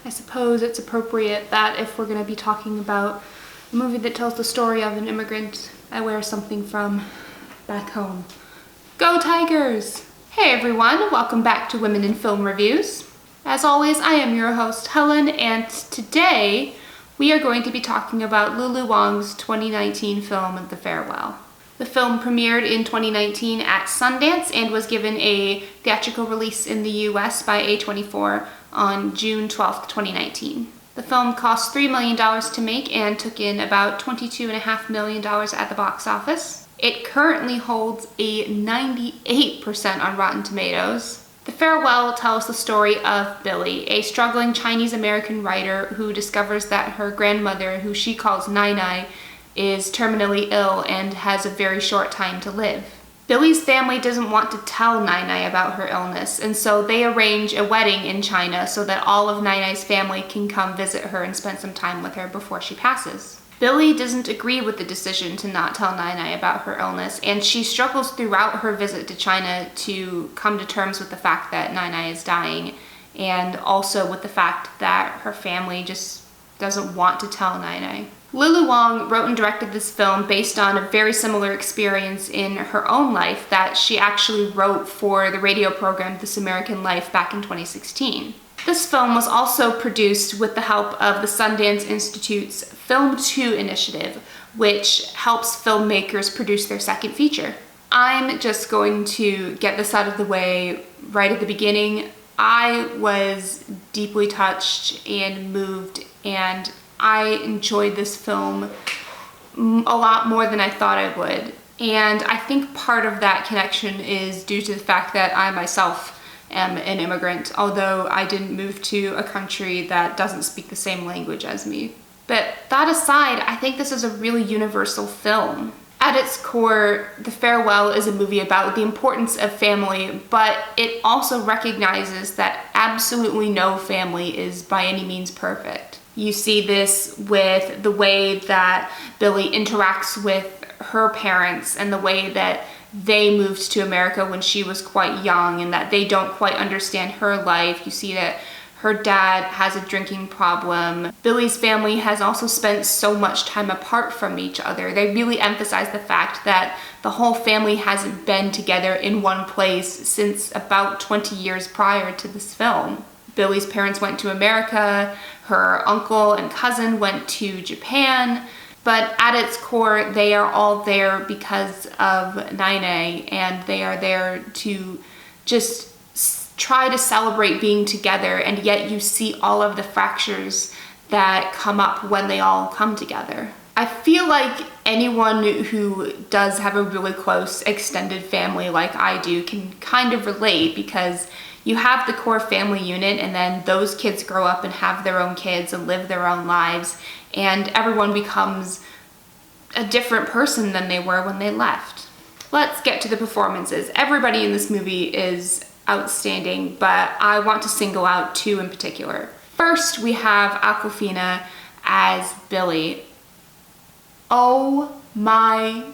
I suppose it's appropriate that if we're going to be talking about a movie that tells the story of an immigrant, I wear something from back home. Go Tigers! Hey everyone, welcome back to Women in Film Reviews. As always, I am your host Helen, and today we are going to be talking about Lulu Wang's 2019 film, The Farewell. The film premiered in 2019 at Sundance and was given a theatrical release in the US by A24 on June 12th, 2019. The film cost $3 million to make and took in about $22.5 million at the box office. It currently holds a 98% on Rotten Tomatoes. The Farewell tells the story of Billi, a struggling Chinese-American writer who discovers that her grandmother, who she calls Nai Nai, is terminally ill and has a very short time to live. Billi's family doesn't want to tell Nai Nai about her illness, and so they arrange a wedding in China so that all of Nai Nai's family can come visit her and spend some time with her before she passes. Billi doesn't agree with the decision to not tell Nai Nai about her illness, and she struggles throughout her visit to China to come to terms with the fact that Nai Nai is dying, and also with the fact that her family just doesn't want to tell Nai Nai. Lulu Wang wrote and directed this film based on a very similar experience in her own life that she actually wrote for the radio program This American Life back in 2016. This film was also produced with the help of the Sundance Institute's Film 2 initiative, which helps filmmakers produce their second feature. I'm just going to get this out of the way right at the beginning. I was deeply touched and moved, and I enjoyed this film a lot more than I thought I would. And I think part of that connection is due to the fact that I myself am an immigrant, although I didn't move to a country that doesn't speak the same language as me. But that aside, I think this is a really universal film. At its core, The Farewell is a movie about the importance of family, but it also recognizes that absolutely no family is by any means perfect. You see this with the way that Billi interacts with her parents and the way that they moved to America when she was quite young and that they don't quite understand her life. You see that her dad has a drinking problem. Billi's family has also spent so much time apart from each other. They really emphasize the fact that the whole family hasn't been together in one place since about 20 years prior to this film. Billi's parents went to America, her uncle and cousin went to Japan, but at its core, they are all there because of Nai Nai, and they are there to just try to celebrate being together, and yet you see all of the fractures that come up when they all come together. I feel like anyone who does have a really close extended family like I do can kind of relate, because you have the core family unit and then those kids grow up and have their own kids and live their own lives, and everyone becomes a different person than they were when they left. Let's get to the performances. Everybody in this movie is outstanding, but I want to single out two in particular. First, we have Awkwafina as Billi. Oh my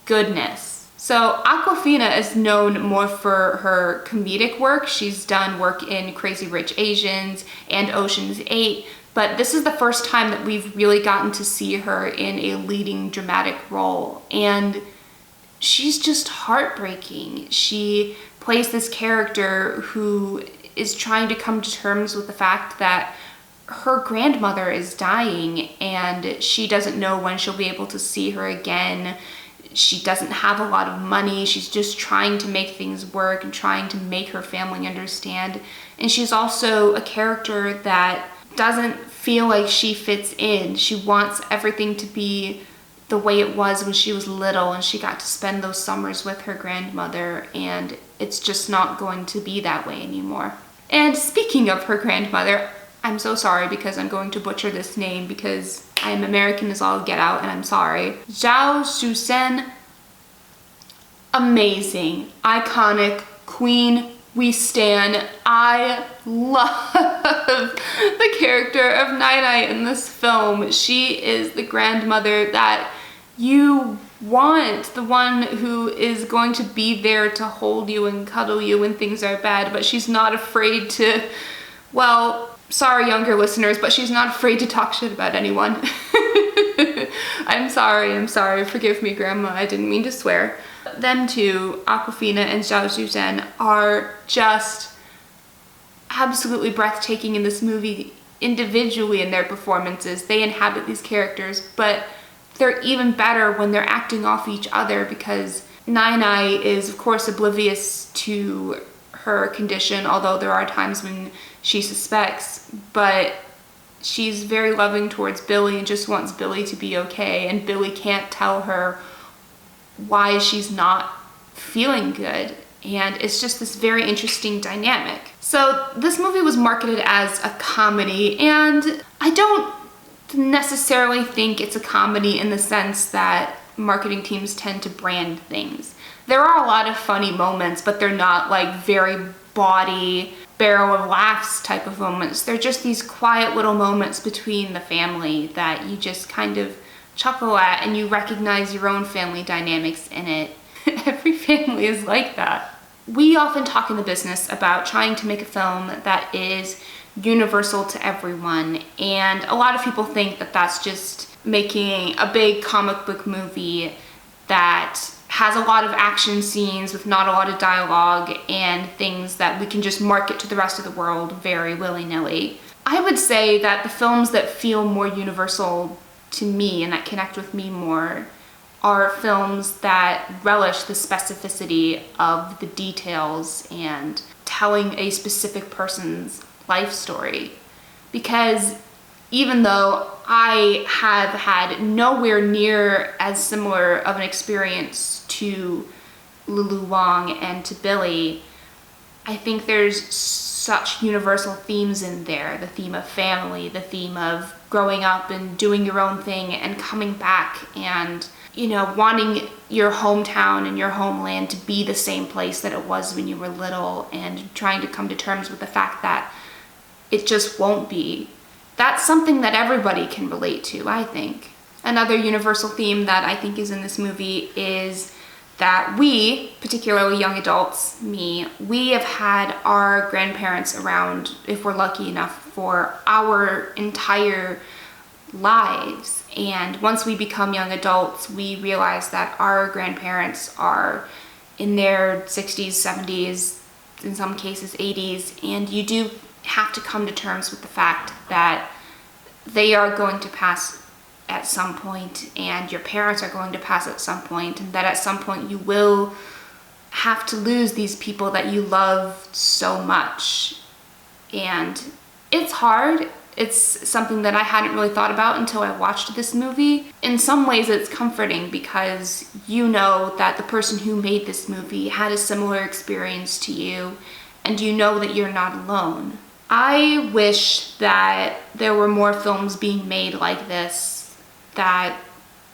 goodness. So Awkwafina is known more for her comedic work. She's done work in Crazy Rich Asians and Ocean's 8, but this is the first time that we've really gotten to see her in a leading dramatic role, and she's just heartbreaking. She plays this character who is trying to come to terms with the fact that her grandmother is dying and she doesn't know when she'll be able to see her again. She doesn't have a lot of money. She's just trying to make things work and trying to make her family understand. And she's also a character that doesn't feel like she fits in. She wants everything to be the way it was when she was little and she got to spend those summers with her grandmother, and it's just not going to be that way anymore. And speaking of her grandmother, I'm so sorry because I'm going to butcher this name because I am American as all get out, and I'm sorry. Zhao Shusen, amazing, iconic, queen, we stan. I love the character of Nai Nai in this film. She is the grandmother that you want, the one who is going to be there to hold you and cuddle you when things are bad, but she's not afraid to, well, Sorry, younger listeners, but she's not afraid to talk shit about anyone. I'm sorry. Forgive me, Grandma. I didn't mean to swear. Them two, Awkwafina and Zhao Zuzhen, are just absolutely breathtaking in this movie individually in their performances. They inhabit these characters, but they're even better when they're acting off each other, because Nai is, of course, oblivious to her condition, although there are times when she suspects, but she's very loving towards Billi and just wants Billi to be okay, and Billi can't tell her why she's not feeling good, and it's just this very interesting dynamic. So this movie was marketed as a comedy, and I don't necessarily think it's a comedy in the sense that marketing teams tend to brand things. There are a lot of funny moments, but they're not like very bawdy, barrel of laughs type of moments. They're just these quiet little moments between the family that you just kind of chuckle at, and you recognize your own family dynamics in it. Every family is like that. We often talk in the business about trying to make a film that is universal to everyone, and a lot of people think that that's just making a big comic book movie that has a lot of action scenes with not a lot of dialogue and things that we can just market to the rest of the world very willy-nilly. I would say that the films that feel more universal to me and that connect with me more are films that relish the specificity of the details and telling a specific person's life story. Because even though I have had nowhere near as similar of an experience to Lulu Wang and to Billi, I think there's such universal themes in there. The theme of family, the theme of growing up and doing your own thing and coming back and, you know, wanting your hometown and your homeland to be the same place that it was when you were little, and trying to come to terms with the fact that it just won't be. That's something that everybody can relate to, I think. Another universal theme that I think is in this movie is that we, particularly young adults, we have had our grandparents around, if we're lucky enough, for our entire lives. And once we become young adults, we realize that our grandparents are in their 60s, 70s, in some cases 80s, and you do have to come to terms with the fact that they are going to pass at some point, and your parents are going to pass at some point, and that at some point you will have to lose these people that you love so much. And it's hard. It's something that I hadn't really thought about until I watched this movie. In some ways it's comforting, because you know that the person who made this movie had a similar experience to you, and you know that you're not alone. I wish that there were more films being made like this that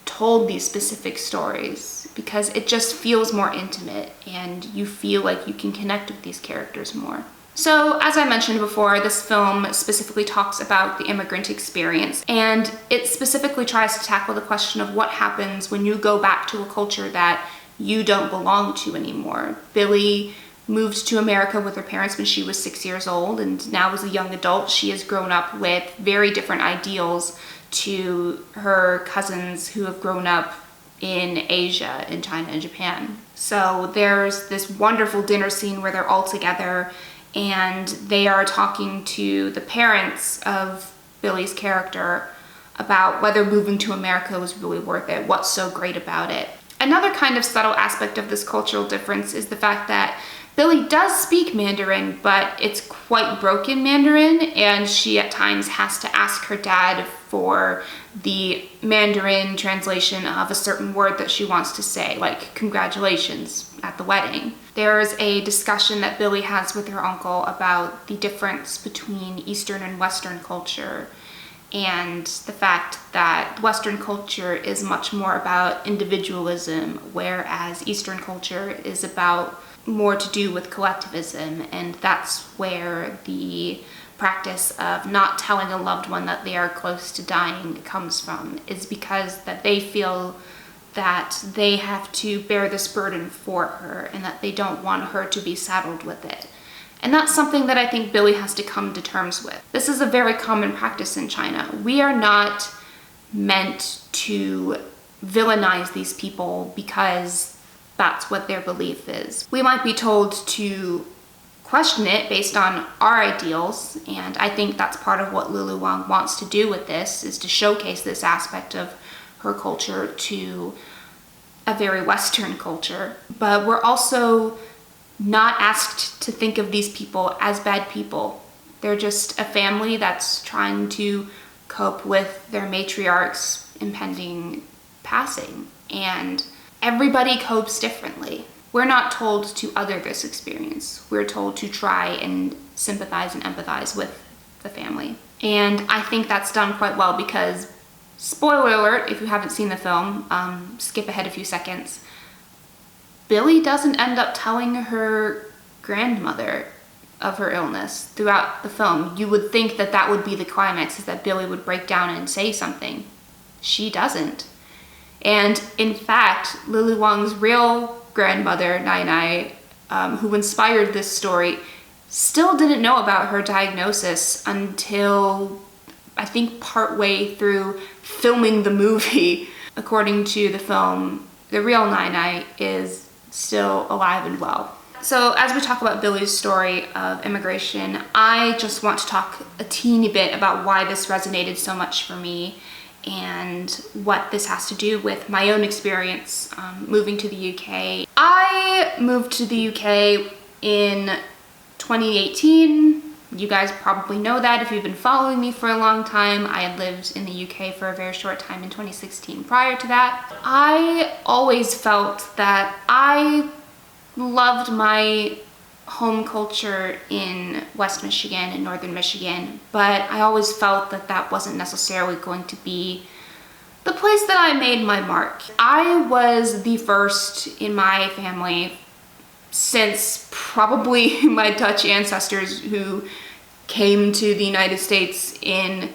told these specific stories, because it just feels more intimate and you feel like you can connect with these characters more. So, as I mentioned before, this film specifically talks about the immigrant experience, and it specifically tries to tackle the question of what happens when you go back to a culture that you don't belong to anymore. Billi moved to America with her parents when she was 6 years old, and now as a young adult, she has grown up with very different ideals to her cousins who have grown up in Asia, in China and Japan. So there's this wonderful dinner scene where they're all together and they are talking to the parents of Billi's character about whether moving to America was really worth it, what's so great about it. Another kind of subtle aspect of this cultural difference is the fact that Billi does speak Mandarin, but it's quite broken Mandarin, and she at times has to ask her dad for the Mandarin translation of a certain word that she wants to say, like congratulations at the wedding. There's a discussion that Billi has with her uncle about the difference between Eastern and Western culture, and the fact that Western culture is much more about individualism, whereas Eastern culture is about more to do with collectivism, and that's where the practice of not telling a loved one that they are close to dying comes from, is because that they feel that they have to bear this burden for her and that they don't want her to be saddled with it. And that's something that I think Billi has to come to terms with. This is a very common practice in China. We are not meant to villainize these people because that's what their belief is. We might be told to question it based on our ideals, and I think that's part of what Lulu Wang wants to do with this, is to showcase this aspect of her culture to a very Western culture. But we're also not asked to think of these people as bad people. They're just a family that's trying to cope with their matriarch's impending passing, and everybody copes differently. We're not told to other this experience. We're told to try and sympathize and empathize with the family. And I think that's done quite well because, spoiler alert, if you haven't seen the film, skip ahead a few seconds, Billi doesn't end up telling her grandmother of her illness throughout the film. You would think that that would be the climax, is that Billi would break down and say something. She doesn't. And in fact, Lulu Wang's real grandmother, Nai Nai, who inspired this story, still didn't know about her diagnosis until I think partway through filming the movie. According to the film, the real Nai Nai is still alive and well. So as we talk about Billi's story of immigration, I just want to talk a teeny bit about why this resonated so much for me and what this has to do with my own experience moving to the UK. I moved to the UK in 2018. You guys probably know that if you've been following me for a long time. I had lived in the UK for a very short time in 2016 prior to that. I always felt that I loved my home culture in West Michigan and Northern Michigan, but I always felt that that wasn't necessarily going to be the place that I made my mark. I was the first in my family since probably my Dutch ancestors who came to the United States in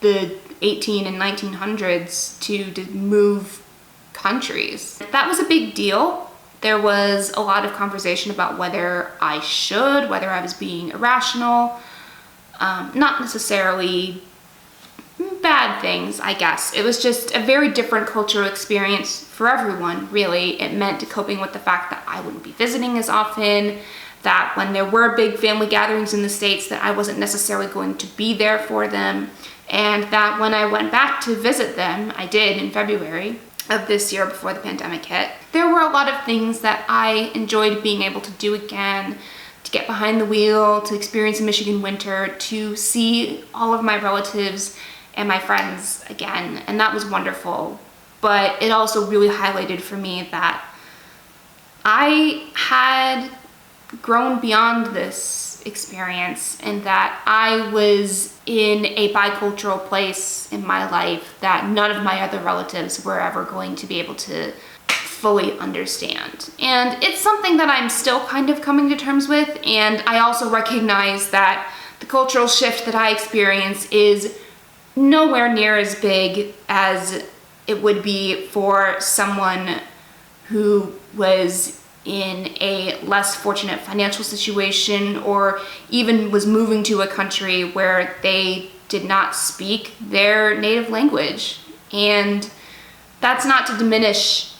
the 18 and 1900s to move countries. That was a big deal. There was a lot of conversation about whether I should, whether I was being irrational, not necessarily bad things, I guess. It was just a very different cultural experience for everyone, really. It meant coping with the fact that I wouldn't be visiting as often, that when there were big family gatherings in the States that I wasn't necessarily going to be there for them, and that when I went back to visit them, I did in February of this year before the pandemic hit, there were a lot of things that I enjoyed being able to do again, to get behind the wheel, to experience a Michigan winter, to see all of my relatives and my friends again, and that was wonderful. But it also really highlighted for me that I had grown beyond this experience and that I was in a bicultural place in my life that none of my other relatives were ever going to be able to fully understand. And it's something that I'm still kind of coming to terms with, and I also recognize that the cultural shift that I experience is nowhere near as big as it would be for someone who was in a less fortunate financial situation, or even was moving to a country where they did not speak their native language. And that's not to diminish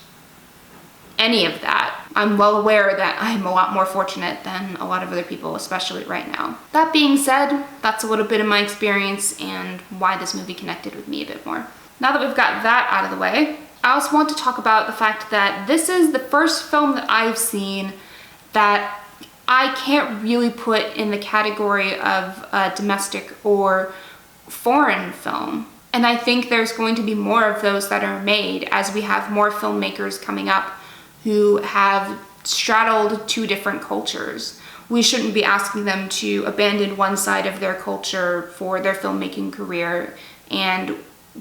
any of that. I'm well aware that I'm a lot more fortunate than a lot of other people, especially right now. That being said, that's a little bit of my experience and why this movie connected with me a bit more. Now that we've got that out of the way, I also want to talk about the fact that this is the first film that I've seen that I can't really put in the category of a domestic or foreign film. And I think there's going to be more of those that are made as we have more filmmakers coming up who have straddled two different cultures. We shouldn't be asking them to abandon one side of their culture for their filmmaking career, and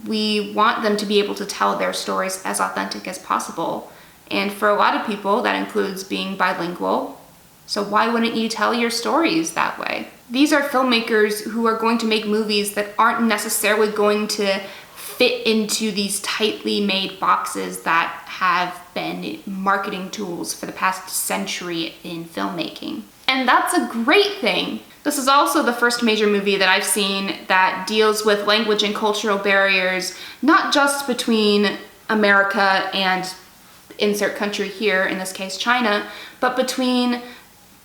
we want them to be able to tell their stories as authentic as possible. And for a lot of people, that includes being bilingual. So why wouldn't you tell your stories that way? These are filmmakers who are going to make movies that aren't necessarily going to fit into these tightly made boxes that have been marketing tools for the past century in filmmaking. And that's a great thing. This is also the first major movie that I've seen that deals with language and cultural barriers, not just between America and insert country here, in this case China, but between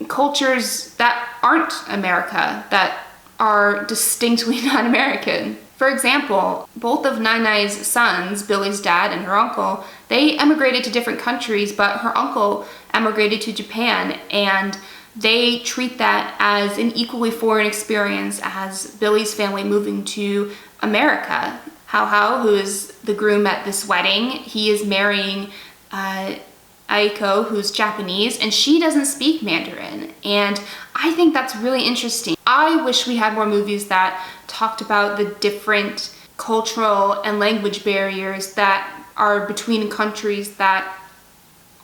cultures that aren't America, that are distinctly not American. For example, both of Nai Nai's sons, Billi's dad and her uncle, they emigrated to different countries, but her uncle emigrated to Japan, and they treat that as an equally foreign experience as Billi's family moving to America. Hao, who is the groom at this wedding, he is marrying Aiko, who's Japanese, and she doesn't speak Mandarin. And I think that's really interesting. I wish we had more movies that talked about the different cultural and language barriers that are between countries that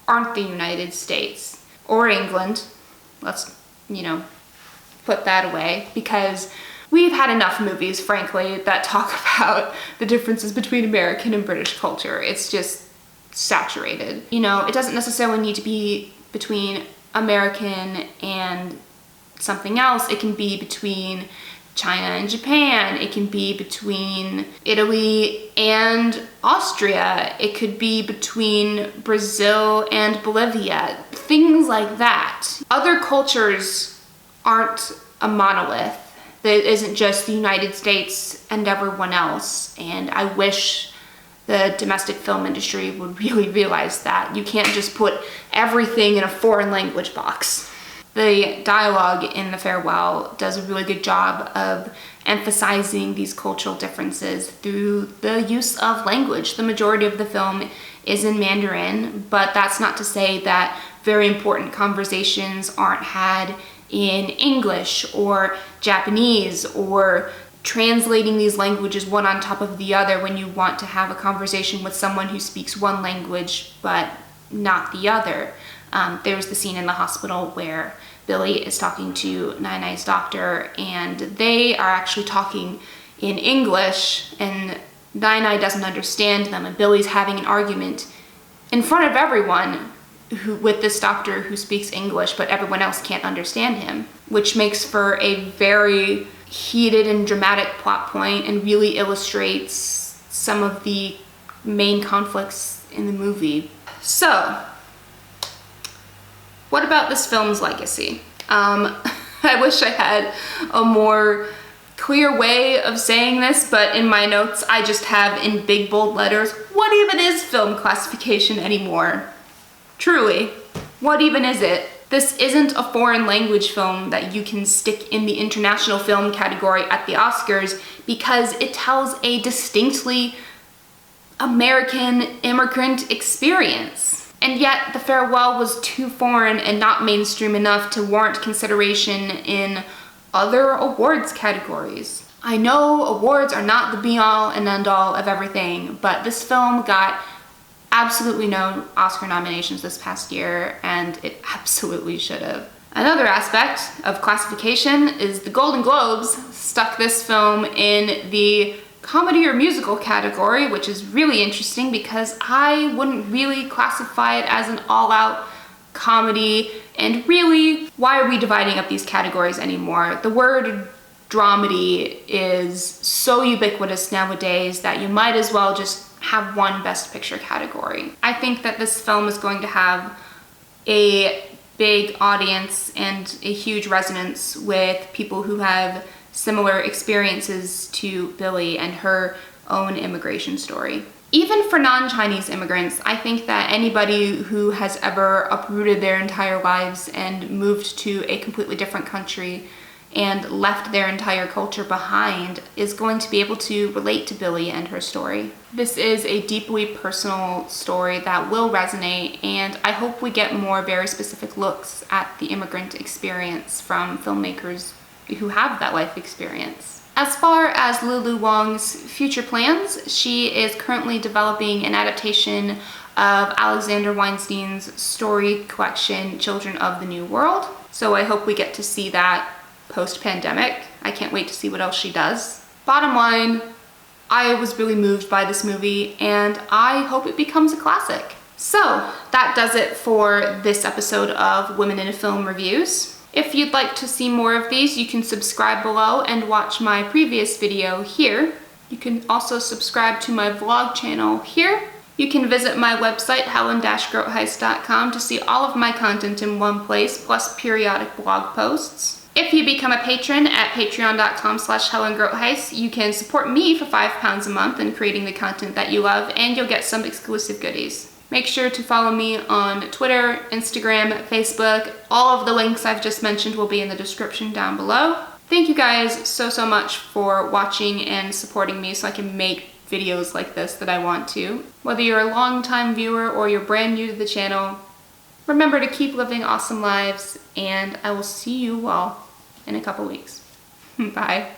aren't the United States or England. Let's, put that away, because we've had enough movies, frankly, that talk about the differences between American and British culture. It's just saturated. It doesn't necessarily need to be between American and something else. It can be between China and Japan. It can be between Italy and Austria. It could be between Brazil and Bolivia. Things like that. Other cultures aren't a monolith. It isn't just the United States and everyone else. And I wish the domestic film industry would really realize that. You can't just put everything in a foreign language box. The dialogue in The Farewell does a really good job of emphasizing these cultural differences through the use of language. The majority of the film is in Mandarin, but that's not to say that very important conversations aren't had in English or Japanese, or translating these languages one on top of the other when you want to have a conversation with someone who speaks one language but not the other. There's the scene in the hospital where Billi is talking to Nai Nai's doctor, and they are actually talking in English, and Nai Nai doesn't understand them, and Billi's having an argument in front of everyone with this doctor who speaks English, but everyone else can't understand him, which makes for a very heated and dramatic plot point and really illustrates some of the main conflicts in the movie. So, what about this film's legacy? I wish I had a more clear way of saying this, but in my notes I just have in big bold letters, what even is film classification anymore? Truly, what even is it? This isn't a foreign language film that you can stick in the international film category at the Oscars, because it tells a distinctly American immigrant experience. And yet The Farewell was too foreign and not mainstream enough to warrant consideration in other awards categories. I know awards are not the be-all and end-all of everything, but this film got absolutely no Oscar nominations this past year, and it absolutely should have. Another aspect of classification is the Golden Globes stuck this film in the comedy or musical category, which is really interesting because I wouldn't really classify it as an all-out comedy. And really, why are we dividing up these categories anymore? The word dramedy is so ubiquitous nowadays that you might as well just have one Best Picture category. I think that this film is going to have a big audience and a huge resonance with people who have similar experiences to Billi and her own immigration story. Even for non-Chinese immigrants, I think that anybody who has ever uprooted their entire lives and moved to a completely different country and left their entire culture behind is going to be able to relate to Billi and her story. This is a deeply personal story that will resonate, and I hope we get more very specific looks at the immigrant experience from filmmakers who have that life experience. As far as Lulu Wang's future plans, she is currently developing an adaptation of Alexander Weinstein's story collection, Children of the New World. So I hope we get to see that post-pandemic. I can't wait to see what else she does. Bottom line, I was really moved by this movie, and I hope it becomes a classic. So that does it for this episode of Women in Film Reviews. If you'd like to see more of these, you can subscribe below and watch my previous video here. You can also subscribe to my vlog channel here. You can visit my website, helen-grotheist.com, to see all of my content in one place, plus periodic blog posts. If you become a patron at patreon.com/HelenGrotheist, you can support me for £5 a month in creating the content that you love, and you'll get some exclusive goodies. Make sure to follow me on Twitter, Instagram, Facebook. All of the links I've just mentioned will be in the description down below. Thank you guys so much for watching and supporting me so I can make videos like this that I want to. Whether you're a long-time viewer or you're brand new to the channel, remember to keep living awesome lives, and I will see you all in a couple weeks. Bye.